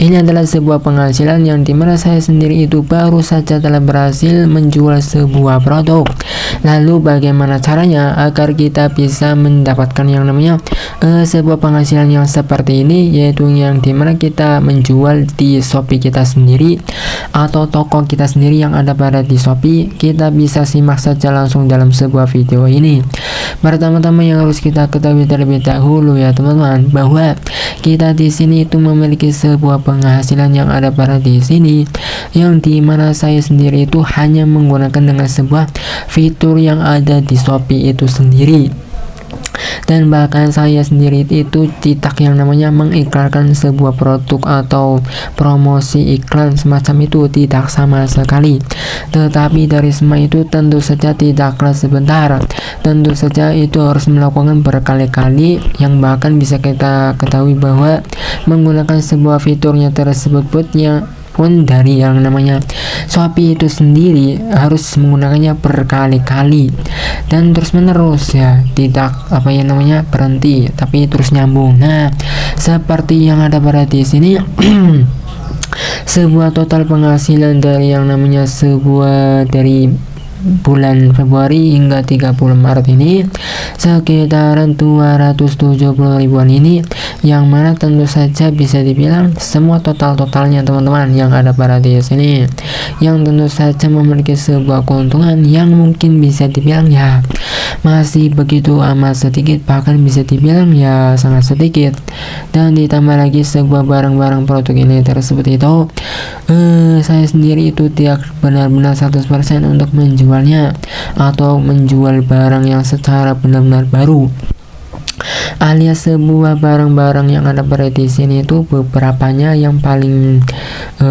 Ini adalah sebuah penghasilan yang dimana saya sendiri itu baru saja telah berhasil menjual sebuah produk. Lalu bagaimana caranya agar kita bisa mendapatkan yang namanya sebuah penghasilan yang seperti ini, yaitu yang dimana kita menjual di Shopee kita sendiri atau toko kita sendiri yang ada pada di Shopee. Kita bisa simak saja langsung dalam sebuah video ini. Pertama-tama yang harus kita ketahui terlebih dahulu ya teman-teman, bahwa kita di sini itu memiliki sebuah penghasilan yang ada pada di sini, yang dimana saya sendiri itu hanya menggunakan dengan sebuah fitur yang ada di Shopee itu sendiri. Dan bahkan saya sendiri itu tidak yang namanya mengiklankan sebuah produk atau promosi iklan semacam itu, tidak sama sekali. Tetapi dari semua itu tentu saja tidaklah sebentar, tentu saja itu harus melakukan berkali-kali, yang bahkan bisa kita ketahui bahwa menggunakan sebuah fiturnya tersebut pun dari yang namanya Shopee itu sendiri harus menggunakannya berkali-kali dan terus menerus ya, tidak berhenti, tapi terus nyambung. Nah, seperti yang ada pada di sini sebuah total penghasilan dari yang namanya dari bulan Februari hingga 30 Maret ini sekitaran 270 ribuan ini, yang mana tentu saja bisa dibilang semua totalnya teman-teman yang ada pada di sini, yang tentu saja memiliki sebuah keuntungan yang mungkin bisa dibilang ya masih begitu amat sedikit, bahkan bisa dibilang ya sangat sedikit. Dan ditambah lagi sebuah barang-barang produk ini tersebut itu saya sendiri itu tidak benar-benar 100% untuk menjualnya atau menjual barang yang secara benar-benar baru, alias sebuah barang-barang yang ada pada di sini itu beberapanya yang paling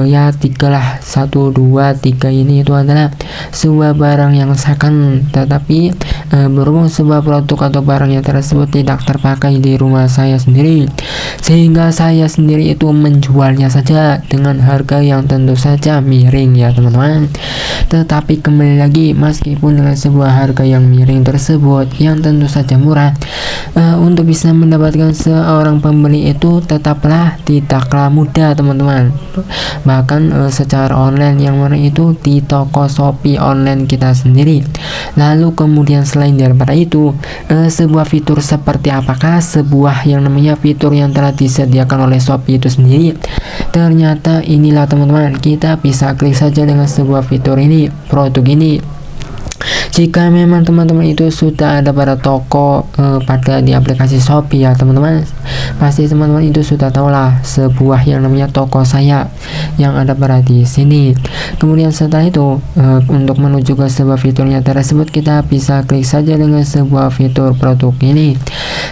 ya 3 lah, 1, 2, 3 ini itu adalah sebuah barang yang second, tetapi berhubung sebuah produk atau barangnya tersebut tidak terpakai di rumah saya sendiri, sehingga saya sendiri itu menjualnya saja dengan harga yang tentu saja miring ya teman-teman. Tetapi kembali lagi, meskipun dengan sebuah harga yang miring tersebut yang tentu saja murah, untuk bisa mendapatkan seorang pembeli itu tetaplah tidaklah mudah teman-teman. Bahkan secara online, yang mana itu di toko Shopee online kita sendiri. Lalu kemudian selain daripada itu, sebuah fitur seperti apakah sebuah yang namanya fitur yang telah disediakan oleh Shopee itu sendiri? Ternyata inilah teman-teman, kita bisa klik saja dengan sebuah fitur ini, produk ini. Jika memang teman-teman itu sudah ada pada toko pada di aplikasi Shopee ya teman-teman, pasti teman-teman itu sudah tahu lah sebuah yang namanya toko saya yang ada pada di sini. Kemudian setelah itu untuk menuju ke sebuah fiturnya tersebut, kita bisa klik saja dengan sebuah fitur produk ini,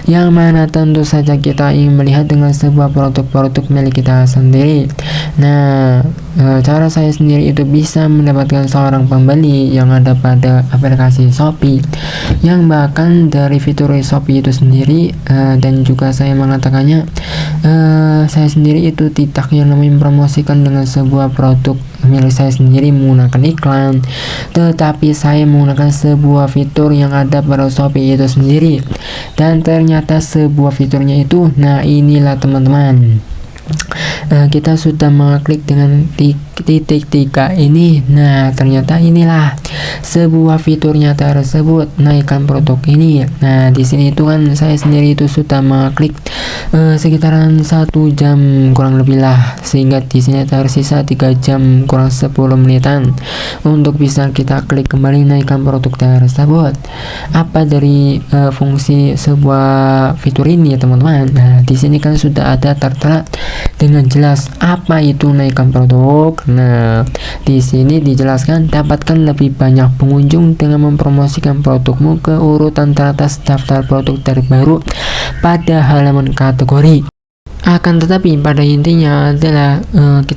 yang mana tentu saja kita ingin melihat dengan sebuah produk-produk milik kita sendiri. Nah, cara saya sendiri itu bisa mendapatkan seorang pembeli yang ada pada aplikasi Shopee, yang bahkan dari fitur Shopee itu sendiri dan juga saya mengatakannya, saya sendiri itu tidak yang namanya mempromosikan dengan sebuah produk milik saya sendiri menggunakan iklan, tetapi saya menggunakan sebuah fitur yang ada pada Shopee itu sendiri. Dan ternyata sebuah fiturnya itu, nah inilah teman-teman, kita sudah mengklik dengan titik 3 ini. Nah, ternyata inilah sebuah fiturnya tersebut, naikkan produk ini. Nah, di sini itu kan saya sendiri itu sudah mengklik sekitaran 1 jam kurang lebih lah, sehingga di sini tersisa 3 jam kurang 10 menitan untuk bisa kita klik kembali naikkan produk tersebut. Apa dari fungsi sebuah fitur ini ya teman-teman? Nah, di sini kan sudah ada tertera dengan jelas apa itu naikkan produk. Nah, di sini dijelaskan dapatkan lebih banyak pengunjung dengan mempromosikan produkmu ke urutan teratas daftar produk terbaru pada halaman kategori. Akan tetapi pada intinya adalah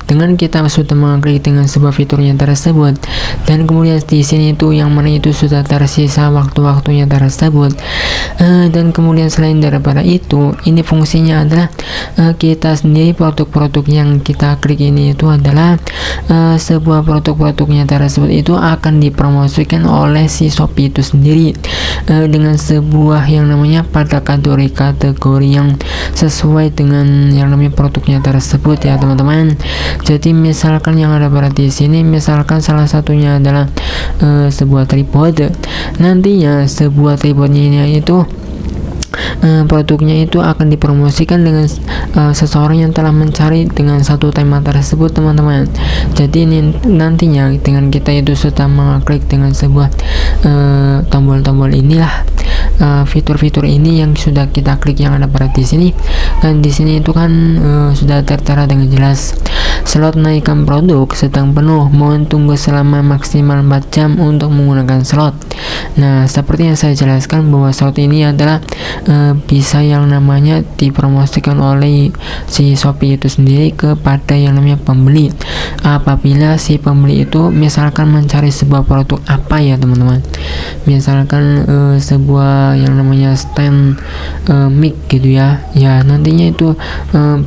dengan kita sudah mengklik dengan sebuah fiturnya tersebut, dan kemudian di sini itu yang mana itu sudah tersisa waktu-waktunya tersebut, dan kemudian selain daripada itu, ini fungsinya adalah kita sendiri produk-produk yang kita klik ini itu adalah sebuah produk-produknya tersebut itu akan dipromosikan oleh si Shopee itu sendiri dengan sebuah yang namanya pada kategori yang sesuai dengan yang namanya produknya tersebut ya teman-teman. Jadi misalkan yang ada pada di sini, misalkan salah satunya adalah sebuah tripod. Nantinya sebuah tripodnya ini itu produknya itu akan dipromosikan dengan seseorang yang telah mencari dengan satu tema tersebut teman-teman. Jadi ini nantinya dengan kita itu sudah mengklik dengan sebuah tombol-tombol inilah, fitur-fitur ini yang sudah kita klik yang ada pada di sini, dan di sini itu kan sudah tertera dengan jelas slot naikkan produk sedang penuh, mohon tunggu selama maksimal 4 jam untuk menggunakan slot. Nah, seperti yang saya jelaskan bahwa slot ini adalah bisa yang namanya dipromosikan oleh si Shopee itu sendiri kepada yang namanya pembeli. Apabila si pembeli itu misalkan mencari sebuah produk apa ya teman-teman, misalkan sebuah yang namanya stand mic gitu ya, nantinya itu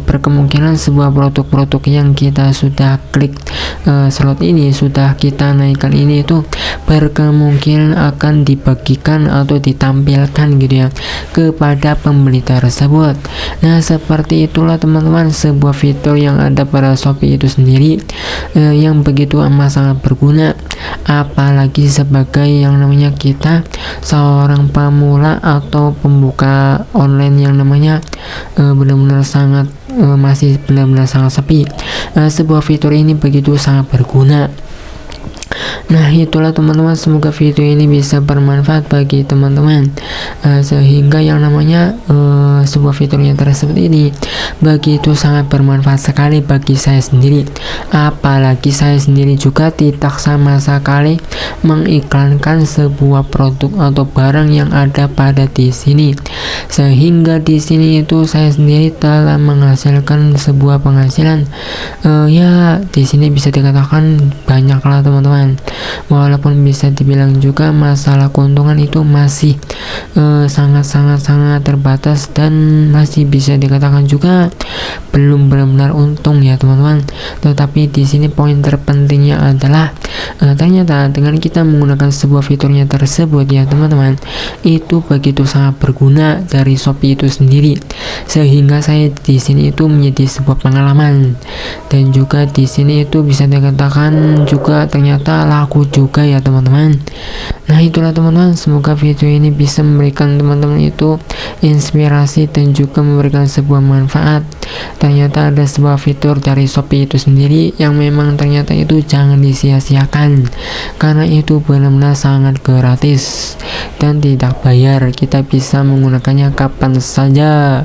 berkemungkinan sebuah produk-produk yang kita sudah klik slot ini, sudah kita naikkan ini itu berkemungkinan akan dibagikan atau ditampilkan gitu ya kepada pembeli tersebut. Nah, seperti itulah teman-teman sebuah fitur yang ada pada Shopee itu sendiri yang begitu amat sangat berguna, apalagi sebagai yang namanya kita seorang pemula atau pembuka online yang namanya benar-benar sangat masih benar-benar sangat sepi. Sebuah fitur ini begitu sangat berguna. Nah, itulah teman-teman, semoga video ini bisa bermanfaat bagi teman-teman, sehingga yang namanya sebuah fiturnya tersebut ini begitu sangat bermanfaat sekali bagi saya sendiri. Apalagi saya sendiri juga tidak sama sekali mengiklankan sebuah produk atau barang yang ada pada di sini, sehingga di sini itu saya sendiri telah menghasilkan sebuah penghasilan ya di sini bisa dikatakan banyak lah teman-teman. Walaupun bisa dibilang juga masalah keuntungan itu masih sangat terbatas dan masih bisa dikatakan juga belum benar-benar untung ya teman-teman. Tetapi di sini poin terpentingnya adalah ternyata dengan kita menggunakan sebuah fiturnya tersebut ya teman-teman, itu begitu sangat berguna dari Shopee itu sendiri, sehingga saya di sini itu menjadi sebuah pengalaman, dan juga di sini itu bisa dikatakan juga ternyata laku juga ya teman-teman. Nah, itulah teman-teman, semoga video ini bisa memberikan teman-teman itu inspirasi dan juga memberikan sebuah manfaat. Ternyata ada sebuah fitur dari Shopee itu sendiri yang memang ternyata itu jangan disia-siakan, karena itu benar-benar sangat gratis dan tidak bayar. Kita bisa menggunakannya kapan saja.